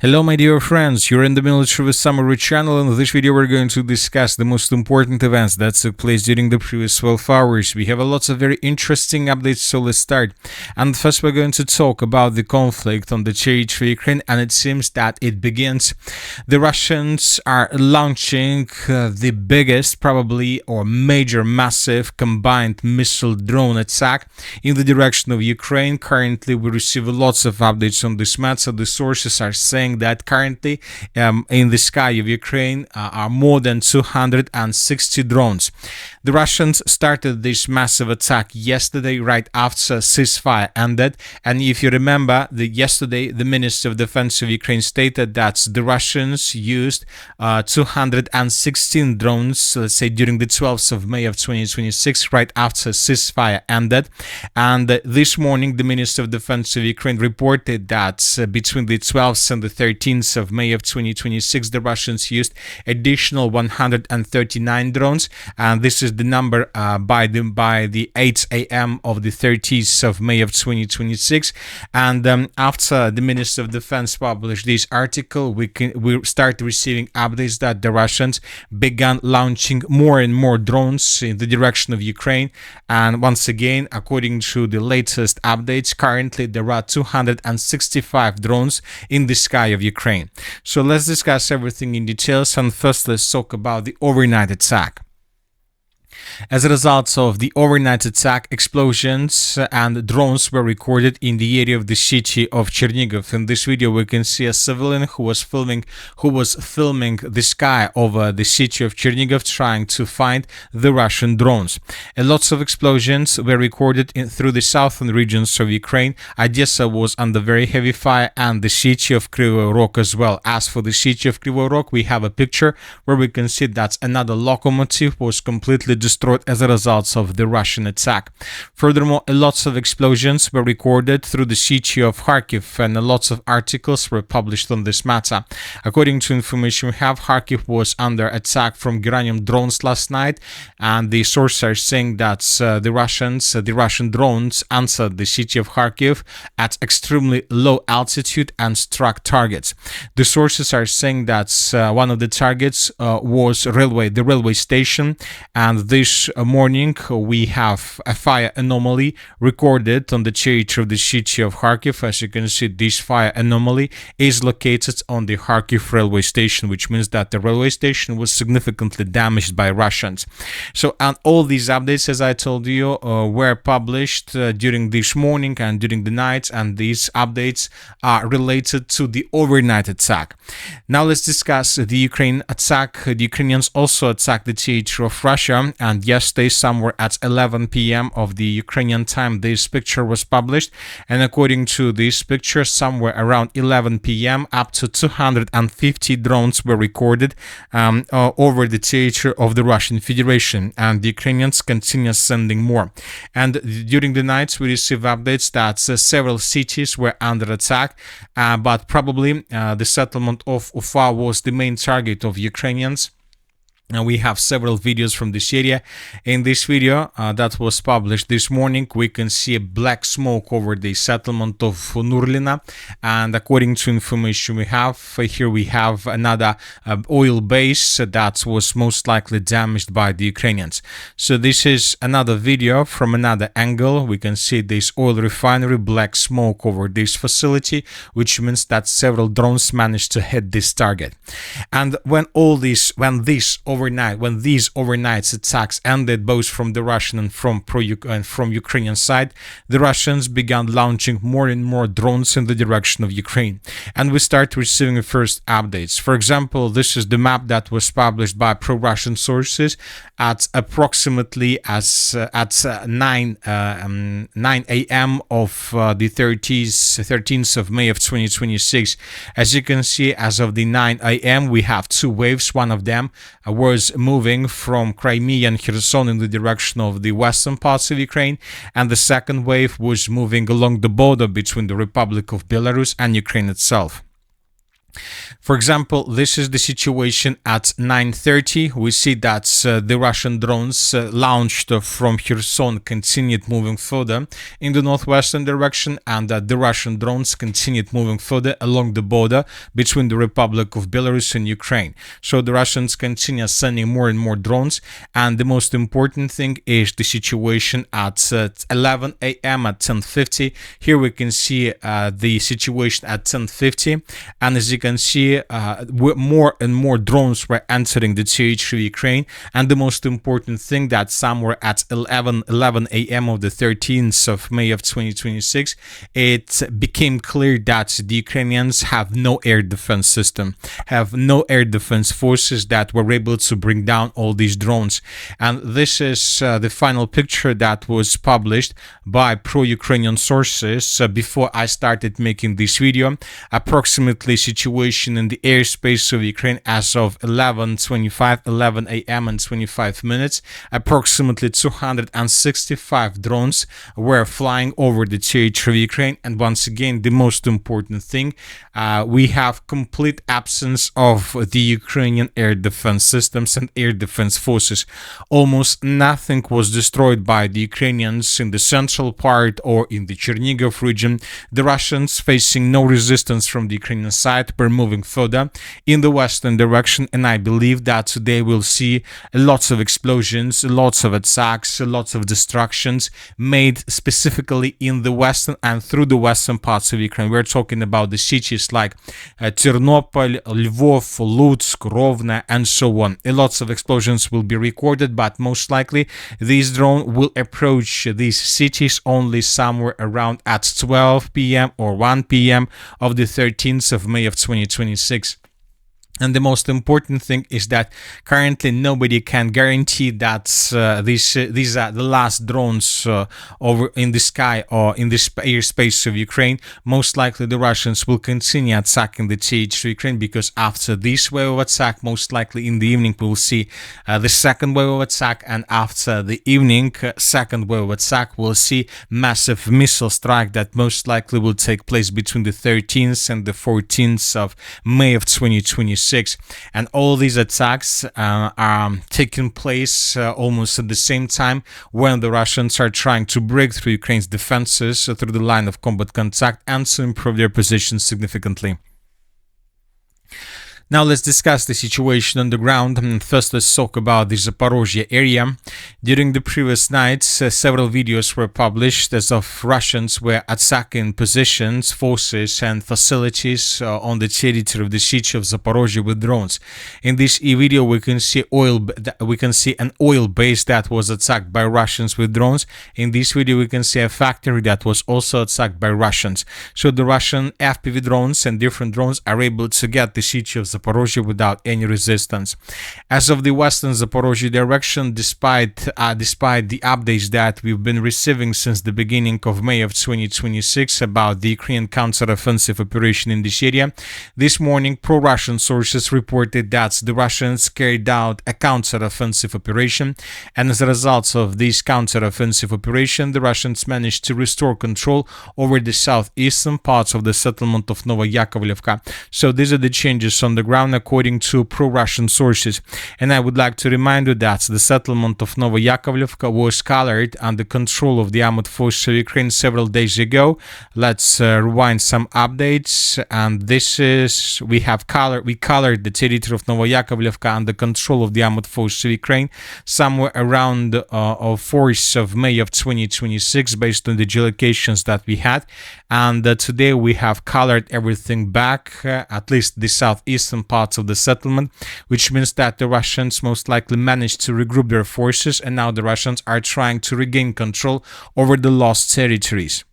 Hello my dear friends, you're in the Military Summary channel, and in this video we're going to discuss the most important events that took place during the previous 12 hours. We have a lots of very interesting updates, so let's start. And first we're going to talk about the conflict on the territory of Ukraine, and it seems that it begins. The Russians are launching the biggest, probably, or major, massive combined missile drone attack in the direction of Ukraine. Currently we receive lots of updates on this matter. The sources are saying that currently in the sky of Ukraine are more than 260 drones. The Russians started this massive attack yesterday, right after ceasefire ended. And if you remember, yesterday the Minister of Defense of Ukraine stated that the Russians used 216 drones, let's say during the 12th of May of 2026, right after ceasefire ended. And this morning the Minister of Defense of Ukraine reported that between the 12th and the 13th of May of 2026, the Russians used additional 139 drones, and this is the number by the 8 a.m. of the 30th of May of 2026. And after the Minister of Defense published this article, we start receiving updates that the Russians began launching more and more drones in the direction of Ukraine. And once again, according to the latest updates, currently there are 265 drones in the sky of Ukraine. So let's discuss everything in details, and first let's talk about the overnight attack. As a result of the overnight attack, explosions and drones were recorded in the area of the city of Chernihiv. In this video we can see a civilian who was filming the sky over the city of Chernihiv, trying to find the Russian drones. Lots of explosions were recorded through the southern regions of Ukraine. Odessa was under very heavy fire, and the city of Kryvyi Rog as well. As for the city of Kryvyi Rog, we have a picture where we can see that another locomotive was completely destroyed as a result of the Russian attack. Furthermore, lots of explosions were recorded through the city of Kharkiv, and lots of articles were published on this matter. According to information we have, Kharkiv was under attack from Ukrainian drones last night, and the sources are saying that the Russian drones answered the city of Kharkiv at extremely low altitude and struck targets. The sources are saying that one of the targets was the railway station, and this morning we have a fire anomaly recorded on the territory of the city of Kharkiv. As you can see, this fire anomaly is located on the Kharkiv railway station, which means that the railway station was significantly damaged by Russians. So, and all these updates, as I told you, were published during this morning and during the night, and these updates are related to the overnight attack. Now let's discuss the Ukraine attack. The Ukrainians also attacked the territory of Russia, and yesterday somewhere at 11 p.m. of the Ukrainian time this picture was published, and according to this picture, somewhere around 11 p.m. up to 250 drones were recorded over the territory of the Russian Federation, and the Ukrainians continue sending more. And during the nights we received updates that several cities were under attack, but probably the settlement of Ufa was the main target of Ukrainians. Now we have several videos from this area. In this video that was published this morning, we can see a black smoke over the settlement of Nurlina, and according to information we have here, we have another oil base that was most likely damaged by the Ukrainians. So this is another video from another angle. We can see this oil refinery, black smoke over this facility, which means that several drones managed to hit this target. And when these overnight attacks ended, both from the Russian and from Ukrainian side, the Russians began launching more and more drones in the direction of Ukraine, and we start receiving the first updates. For example, this is the map that was published by pro-Russian sources at approximately at 9 a.m. of the 13th of May of 2026. As you can see, as of the 9 a.m. we have two waves. One of them was moving from Crimea and Kherson in the direction of the western parts of Ukraine, and the second wave was moving along the border between the Republic of Belarus and Ukraine itself. For example, this is the situation at 9:30. We see that the Russian drones launched from Kherson continued moving further in the northwestern direction, and that the Russian drones continued moving further along the border between the Republic of Belarus and Ukraine. So the Russians continue sending more and more drones, and the most important thing is the situation at 11 a.m. at 10:50. Here we can see the situation at 10:50, and as you can see, more and more drones were entering the territory of Ukraine. And the most important thing, that somewhere at 11 a.m. of the 13th of May of 2026, it became clear that the Ukrainians have no air defense system, have no air defense forces that were able to bring down all these drones. And this is the final picture that was published by pro-Ukrainian sources before I started making this video. Approximately situation in the airspace of Ukraine as of 11 a.m. and 25 minutes, approximately 265 drones were flying over the territory of Ukraine. And once again, the most important thing, we have complete absence of the Ukrainian air defense systems and air defense forces. Almost nothing was destroyed by the Ukrainians in the central part or in the Chernihiv region. The Russians, facing no resistance from the Ukrainian side, were moving further in the western direction, and I believe that today we'll see lots of explosions, lots of attacks, lots of destructions made specifically in the western and through the western parts of Ukraine. We're talking about the cities like Ternopil, Lvov, Lutsk, Rovno, and so on. Lots of explosions will be recorded, but most likely these drones will approach these cities only somewhere around at 12 p.m. or 1 p.m. of the 13th of May of 2026. And the most important thing is that currently nobody can guarantee that these are the last drones over in the sky or in the airspace of Ukraine. Most likely the Russians will continue attacking the territory of Ukraine, because after this wave of attack, most likely in the evening we will see the second wave of attack, and after the evening second wave of attack we'll see massive missile strike that most likely will take place between the 13th and the 14th of May of 2026. And all these attacks are taking place almost at the same time when the Russians are trying to break through Ukraine's defenses through the line of combat contact and to improve their positions significantly. Now let's discuss the situation on the ground. First, let's talk about the Zaporozhye area. During the previous nights, several videos were published as of Russians were attacking positions, forces, and facilities on the territory of the city of Zaporozhye with drones. In this video, we can see an oil base that was attacked by Russians with drones. In this video, we can see a factory that was also attacked by Russians. So the Russian FPV drones and different drones are able to get the city of Zaporozhye without any resistance. As of the western Zaporozhye direction, despite the updates that we've been receiving since the beginning of May of 2026 about the Ukrainian counter-offensive operation in this area, this morning pro-Russian sources reported that the Russians carried out a counter-offensive operation, and as a result of this counter-offensive operation, the Russians managed to restore control over the southeastern parts of the settlement of Novoiakovlivka. So these are the changes on the ground according to pro-Russian sources. And I would like to remind you that the settlement of Novoiakovlivka was colored under control of the armed forces of Ukraine several days ago. Let's rewind some updates, and this is we colored the territory of Novoiakovlivka under control of the armed forces of Ukraine somewhere around 4th of May of 2026 based on the geolocations that we had. And today we have colored everything back, at least the southeastern parts of the settlement, which means that the Russians most likely managed to regroup their forces, and now the Russians are trying to regain control over the lost territories.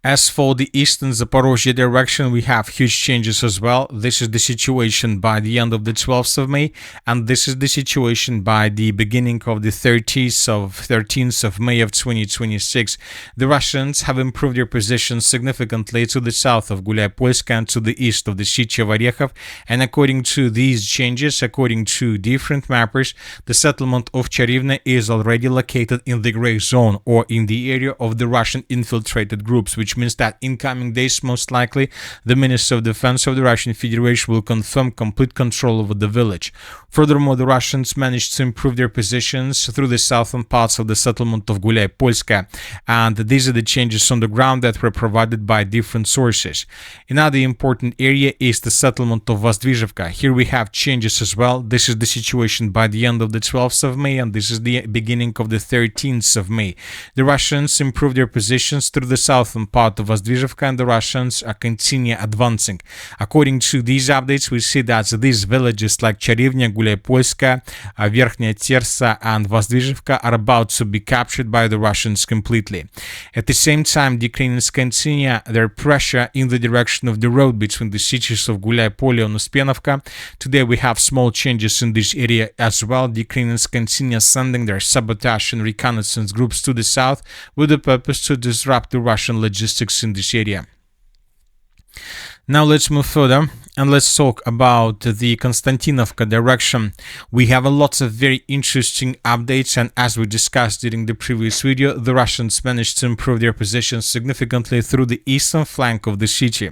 As for the eastern Zaporozhye direction, we have huge changes as well. This is the situation by the end of the 12th of May, and this is the situation by the beginning of the 13th of May of 2026. The Russians have improved their position significantly to the south of Guliapolsk and to the east of the city of Orekhov, and according to these changes, according to different mappers, the settlement of Charivne is already located in the gray zone, or in the area of the Russian infiltrated groups, which means that in coming days, most likely, the Minister of Defense of the Russian Federation will confirm complete control over the village. Furthermore, the Russians managed to improve their positions through the southern parts of the settlement of Gulay-Polska, and these are the changes on the ground that were provided by different sources. Another important area is the settlement of Vozdvizhivka. Here we have changes as well. This is the situation by the end of the 12th of May, and this is the beginning of the 13th of May. The Russians improved their positions through the southern part of Vozdvizhivka, and the Russians continue advancing. According to these updates, we see that these villages like Charivnya, Gulay-Polska, Verkhnya Tersa, and Vozdvizhivka are about to be captured by the Russians completely. At the same time, the Ukrainians continue their pressure in the direction of the road between the cities of Gulay-Polye and Uspenovka. Today we have small changes in this area as well. The Ukrainians continue sending their sabotage and reconnaissance groups to the south with the purpose to disrupt the Russian logistics in this area. Now let's move further and let's talk about the Konstantinovka direction. We have a lot of very interesting updates, and as we discussed during the previous video, the Russians managed to improve their positions significantly through the eastern flank of the city.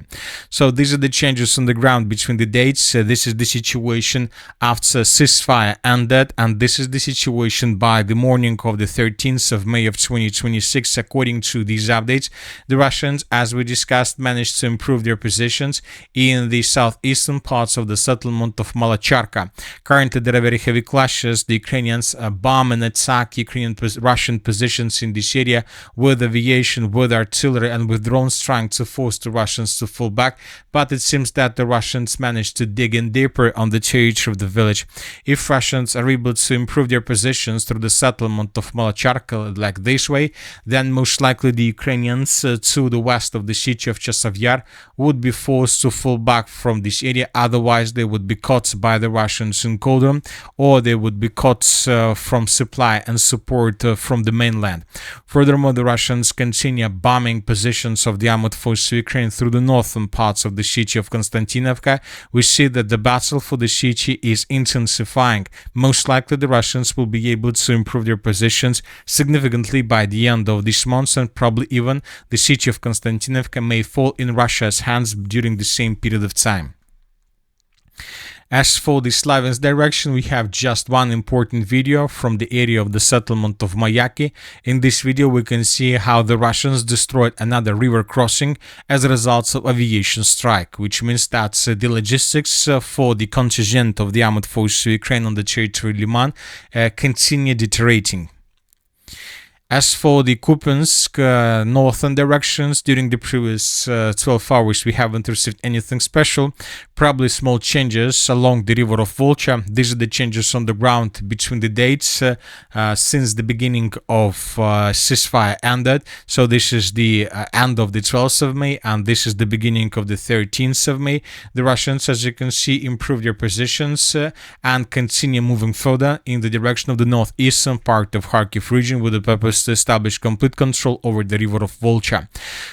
So these are the changes on the ground between the dates. This is the situation after ceasefire ended, and this is the situation by the morning of the 13th of May of 2026. According to these updates, the Russians, as we discussed, managed to improve their positions in the southeastern parts of the settlement of Malacharka. Currently, there are very heavy clashes. The Ukrainians bomb and attack Russian positions in this area with aviation, with artillery, and with drones, trying to force the Russians to fall back. But it seems that the Russians managed to dig in deeper on the territory of the village. If Russians are able to improve their positions through the settlement of Malacharka like this way, then most likely the Ukrainians to the west of the city of Chasiv Yar would be forced to fall back from this area. Otherwise, they would be caught by the Russians in Cauldron, or they would be caught from supply and support from the mainland. Furthermore, the Russians continue bombing positions of the armored forces of Ukraine through the northern parts of the city of Konstantinovka. We see that the battle for the city is intensifying. Most likely, the Russians will be able to improve their positions significantly by the end of this month, and probably even the city of Konstantinovka may fall in Russia's hands during the same period of time. As for the Slaviansk direction, we have just one important video from the area of the settlement of Mayaki. In this video, we can see how the Russians destroyed another river crossing as a result of aviation strike, which means that the logistics for the contingent of the armored forces of Ukraine on the territory of Liman continue deteriorating. As for the Kupiansk northern directions, during the previous 12 hours, we haven't received anything special. Probably small changes along the river of Volcha. These are the changes on the ground between the dates since the beginning of ceasefire ended. So this is the end of the 12th of May, and this is the beginning of the 13th of May. The Russians, as you can see, improved their positions and continue moving further in the direction of the northeastern part of Kharkiv region with the purpose to establish complete control over the river of Volcha.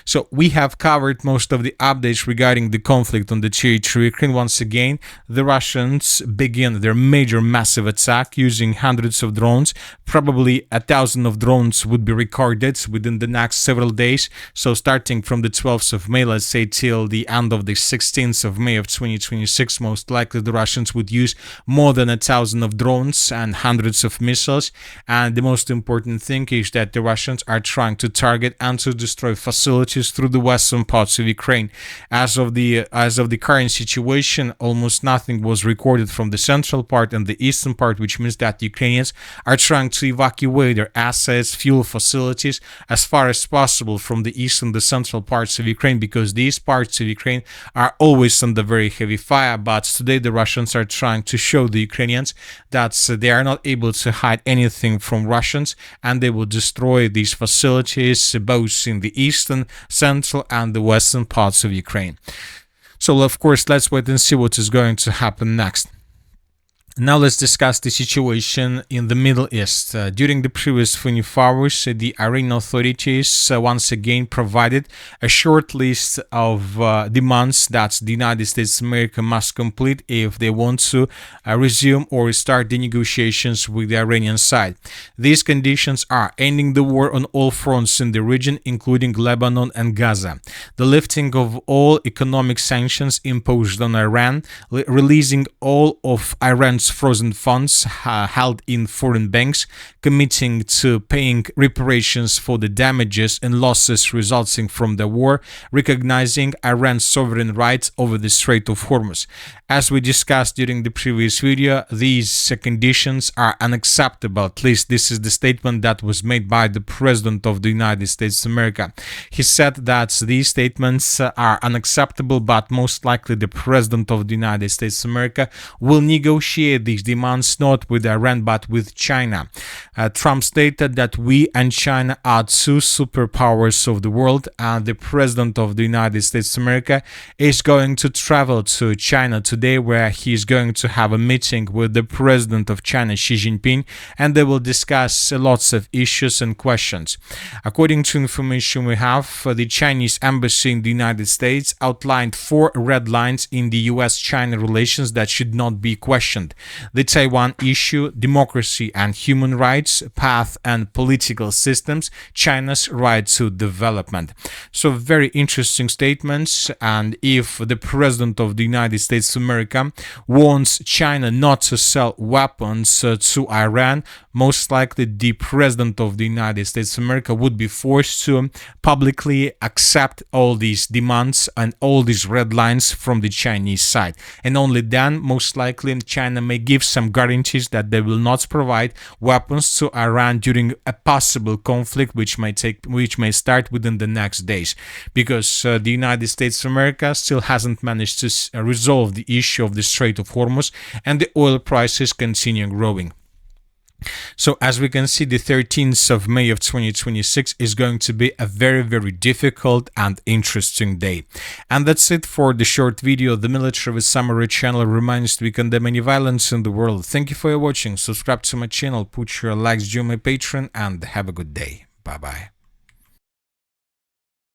So we have covered most of the updates regarding the conflict on the territory of Ukraine. Once again, the Russians begin their major massive attack using hundreds of drones. Probably 1,000 of drones would be recorded within the next several days. So starting from the 12th of May, let's say till the end of the 16th of May of 2026, most likely the Russians would use more than 1,000 of drones and hundreds of missiles. And the most important thing is that the Russians are trying to target and to destroy facilities through the western parts of Ukraine. As of the current situation, almost nothing was recorded from the central part and the eastern part, which means that the Ukrainians are trying to evacuate their assets, fuel facilities as far as possible from the east and the central parts of Ukraine, because these parts of Ukraine are always under very heavy fire. But today the Russians are trying to show the Ukrainians that they are not able to hide anything from Russians, and they will destroy these facilities both in the eastern, central, and the western parts of Ukraine. So, of course, let's wait and see what is going to happen next. Now let's discuss the situation in the Middle East. During the previous 24 hours, the Iranian authorities once again provided a short list of demands that the United States of America must complete if they want to resume or restart the negotiations with the Iranian side. These conditions are ending the war on all fronts in the region, including Lebanon and Gaza, the lifting of all economic sanctions imposed on Iran, releasing all of Iran's frozen funds held in foreign banks, committing to paying reparations for the damages and losses resulting from the war, recognizing Iran's sovereign rights over the Strait of Hormuz. As we discussed during the previous video, these conditions are unacceptable. At least this is the statement that was made by the President of the United States of America. He said that these statements are unacceptable, but most likely the President of the United States of America will negotiate these demands not with Iran but with China. Trump stated that we and China are two superpowers of the world, and the President of the United States of America is going to travel to China today, where he is going to have a meeting with the President of China, Xi Jinping, and they will discuss lots of issues and questions. According to information we have, the Chinese embassy in the United States outlined 4 red lines in the US-China relations that should not be questioned: the Taiwan issue, democracy and human rights, path and political systems, China's right to development. So very interesting statements, and if the President of the United States of America wants China not to sell weapons to Iran, most likely the President of the United States of America would be forced to publicly accept all these demands and all these red lines from the Chinese side. And only then, most likely, China may give some guarantees that they will not provide weapons to Iran during a possible conflict which may start within the next days, because the United States of America still hasn't managed to resolve the issue of the Strait of Hormuz, and the oil prices continue growing. So as we can see, the 13th of May of 2026 is going to be a very, very difficult and interesting day. And that's it for the short video. The Military Summary channel reminds to we condemn any violence in the world. Thank you for watching. Subscribe to my channel, put your likes, join my Patreon, and have a good day. Bye-bye.